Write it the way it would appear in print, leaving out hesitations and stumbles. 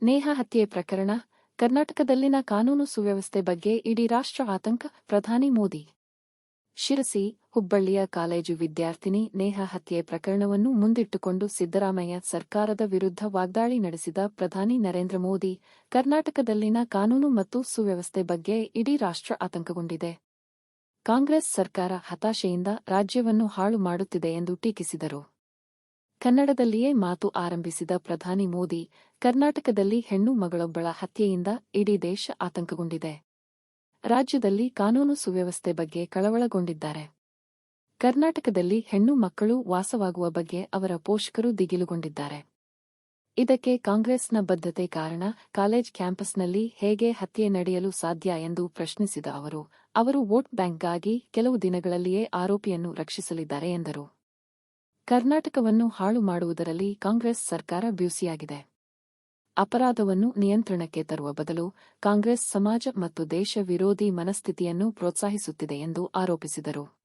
ನೇಹಾ ಹತ್ಯೆ ಪ್ರಕರಣ, ಕರ್ನಾಟಕದಲ್ಲಿನ ಕಾನೂನು ಸುವ್ಯವಸ್ಥೆ ಬಗ್ಗೆ ಇಡೀ ರಾಷ್ಟ್ರ ಆತಂಕ. ಪ್ರಧಾನಿ ಮೋದಿ. ಶಿರಸಿ, ಹುಬ್ಬಳ್ಳಿಯ ಕಾಲೇಜು ವಿದ್ಯಾರ್ಥಿನಿ ನೇಹಾ ಹತ್ಯೆ ಪ್ರಕರಣವನ್ನು ಮುಂದಿಟ್ಟುಕೊಂಡು ಸಿದ್ದರಾಮಯ್ಯ ಸರ್ಕಾರದ ವಿರುದ್ಧ ವಾಗ್ದಾಳಿ ನಡೆಸಿದ ಪ್ರಧಾನಿ ನರೇಂದ್ರ ಮೋದಿ, ಕರ್ನಾಟಕದಲ್ಲಿನ ಕಾನೂನು ಮತ್ತು ಸುವ್ಯವಸ್ಥೆ ಬಗ್ಗೆ ಇಡೀ ರಾಷ್ಟ್ರ ಆತಂಕಗೊಂಡಿದೆ. ಕಾಂಗ್ರೆಸ್ ಸರ್ಕಾರ ಹತಾಶೆಯಿಂದ ರಾಜ್ಯವನ್ನು ಹಾಳು ಮಾಡುತ್ತಿದೆ ಎಂದು ಟೀಕಿಸಿದರು. ಕನ್ನಡದಲ್ಲಿಯೇ ಮಾತು ಆರಂಭಿಸಿದ ಪ್ರಧಾನಿ ಮೋದಿ, ಕರ್ನಾಟಕದಲ್ಲಿ ಹೆಣ್ಣು ಮಗಳೊಬ್ಬಳ ಹತ್ಯೆಯಿಂದ ಇಡೀ ದೇಶ ಆತಂಕಗೊಂಡಿದೆ. ರಾಜ್ಯದಲ್ಲಿ ಕಾನೂನು ಸುವ್ಯವಸ್ಥೆ ಬಗ್ಗೆ ಕಳವಳಗೊಂಡಿದ್ದಾರೆ. ಕರ್ನಾಟಕದಲ್ಲಿ ಹೆಣ್ಣು ಮಕ್ಕಳು ವಾಸವಾಗುವ ಬಗ್ಗೆ ಅವರ ಪೋಷಕರು ದಿಗಿಲುಗೊಂಡಿದ್ದಾರೆ. ಇದಕ್ಕೆ ಕಾಂಗ್ರೆಸ್ನ ಬದ್ಧತೆ ಕಾರಣ. ಕಾಲೇಜ್ ಕ್ಯಾಂಪಸ್ನಲ್ಲಿ ಹೇಗೆ ಹತ್ಯೆ ನಡೆಯಲು ಸಾಧ್ಯ ಎಂದು ಪ್ರಶ್ನಿಸಿದ ಅವರು ವೋಟ್ ಬ್ಯಾಂಕ್ಗಾಗಿ ಕೆಲವು ದಿನಗಳಲ್ಲಿಯೇ ಆರೋಪಿಯನ್ನು ರಕ್ಷಿಸಲಿದ್ದಾರೆ ಎಂದರು. ಕರ್ನಾಟಕವನ್ನು ಹಾಳು ಮಾಡುವುದರಲ್ಲಿ ಕಾಂಗ್ರೆಸ್ ಸರ್ಕಾರ ಬ್ಯುಸಿಯಾಗಿದೆ. ಅಪರಾಧವನ್ನು ನಿಯಂತ್ರಣಕ್ಕೆ ತರುವ ಬದಲು ಕಾಂಗ್ರೆಸ್ ಸಮಾಜ ಮತ್ತು ದೇಶ ವಿರೋಧಿ ಮನಸ್ಥಿತಿಯನ್ನು ಪ್ರೋತ್ಸಾಹಿಸುತ್ತಿದೆ ಎಂದು ಆರೋಪಿಸಿದರು.